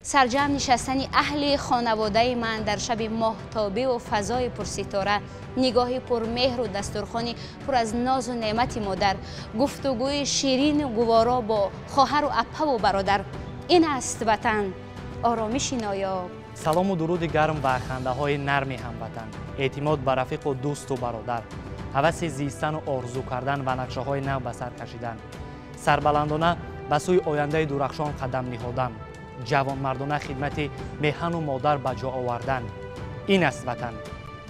سرجم نشستن اهل خانواده من در شب ماهتابه و فضای پرستاره، نگاهی پرمهر و دسترخوانی پر از ناز و نعمت مادر، گفتگوی شیرین و گوارا با خواهر و اپه و برادر. این است وطن، آرامش نایاب. سلام و درود گرم و خنده های نرم هموطن، اعتماد به رفیق و دوست و برادر، هوس زیستن و آرزو کردن و نقشه های نو به سر کشیدن، سربلندانه به سوی آینده درخشان قدم نهادن، جوانمردانه خدمت میهن و مادر به جا آوردن. این است وطن،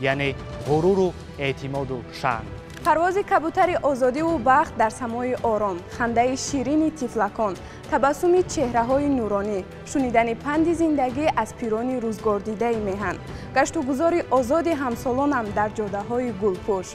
یعنی غرور و اعتماد و شأن. پرواز کبوتر آزادی و بخت در سمای آرام، خنده شیرین طفلکان، تبسم چهره‌های نورانی، شنیدن پند زندگی از پیران روزگار دیده میهن، گشت و گذار آزاد همسالانم در جاده‌های گلپوش.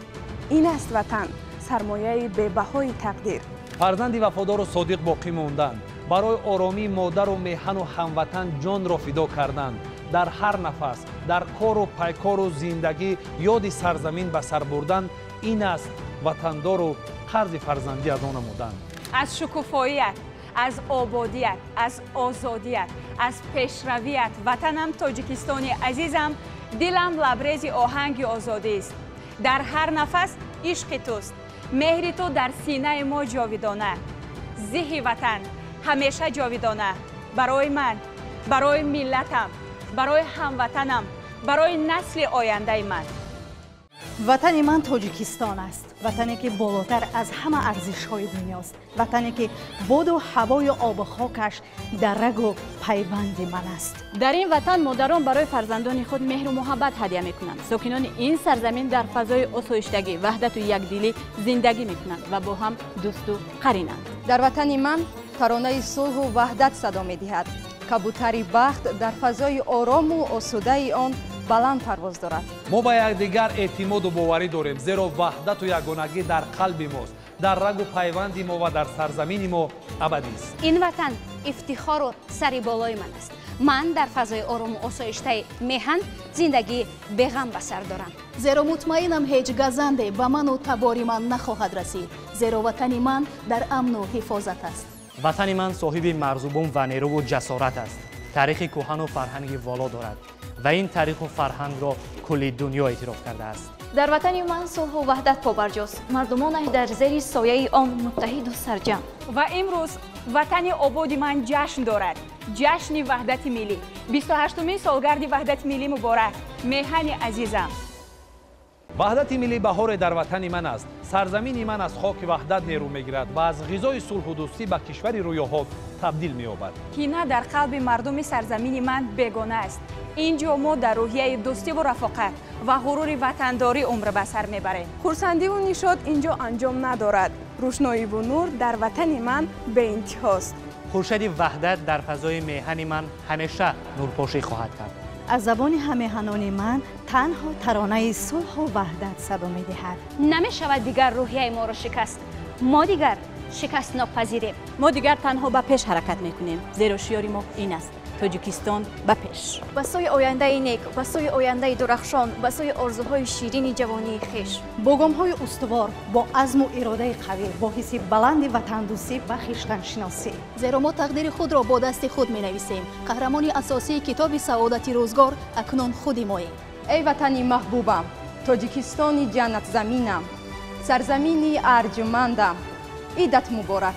این است وطن، سرمایه بی‌بهای تقدیر. فرزندی وفادار و صادق باقی ماندن، برای آرامی مادر و میهن و هموطن جان را فدا کردند. در هر نفس، در کار و پیکار و زندگی یاد سرزمین به سر بردن. این است وطندار و قرض فرزندی از آن نمودن. از شکوفاییت، از آبادیت، از آزادیت، از پیشرویت، وطنم تاجیکستانی عزیزم، دلم لبریز آهنگ آزادی است. در هر نفس عشق توست، مهر تو در سینه ما جاویدانه. زیح وطن همیشه جاویدانه، برای من، برای ملتم، برای هموطنم، برای نسل آینده من. وطن من تاجیکستان است، وطنی که بالاتر از همه ارزش‌های دنیاست، وطنی که باد و هوای آب و خاکش در رگ و پیوند من است. در این وطن مادران برای فرزندان خود مهر و محبت هدیه میکنند. ساکنان این سرزمین در فضای آسایشتگی، وحدت و یکدلی زندگی میکنند و با هم دوست و قرینند. در وطن من ترانه صلح و وحدت صدا می‌دهد. کبوتری بخت در فضای آرام و آسوده آن بلند پرواز دارد. ما به یکدیگر اعتماد و باوری داریم، زیرا وحدت و یگانگی در قلب ماست، در رگ و پیوند ما و در سرزمین ما ابدی است. این وطن افتخار و سر بالای من است. من در فضای آرام و آسایشته میهن زندگی بغم به سر دارم. زیرا مطمئنم هیچ گزنده به من و تباری من نخواهد رسید، زیرا وطن من در امن و حفاظت است. وطن من صاحب مرزبان و نیرو و جسارت است. تاریخ کهن و فرهنگ والا دارد و این تاریخ و فرهنگ را کل دنیا اعتراف کرده است. در وطن من صلح و وحدت پابرجاست، مردمان در زیر سایه آن متحد و سرجم. و امروز وطن آباد من جشن دارد، جشن وحدت ملی. 28مین سالگرد وحدت ملی مبارک. میهن عزیزم، وحدت ملی بهار در وطن من است. سرزمین من از خاک وحدت نیرو میگیرد و از غذای صلح و دوستی به کشور رویاها تبدیل می‌یابد. کینه در قلب مردم سرزمین من بیگانه است. اینجا ما در روحیه دوستی و رفاقت و غرور وطنداری عمر به سر میبریم. خرسندی و نشاط اینجا انجام ندارد. روشنایی و نور در وطن من به انتهاست. خورشید وحدت در فضای میهن من همیشه نورپاشی خواهد کرد. از زبان همهنان من تنها ترانه صلح و وحدت صدا می‌دهد. نمی شود دیگر روحیه ما را شکست. ما دیگر شکست ناپذیریم. ما دیگر تنها به پیش حرکت میکنیم، زیرا شعار ما این است: تاجیکستان به پیش. به سوی آینده نیک، به سوی آینده درخشان، به سوی آرزوهای شیرین جوانی خویش. با گام‌های استوار، با عزم و اراده قوی، با حس بلند وطن‌دوستی و خویشتن‌شناسی. زیرا ما تقدیر خود را با دست خود می‌نویسیم. قهرمان اساسی کتاب سعادت روزگار اکنون خود ماییم. ای وطنی محبوبم، تاجیکستانی جنت زمینم، سرزمینی ارجمندم. عیدت مبارک.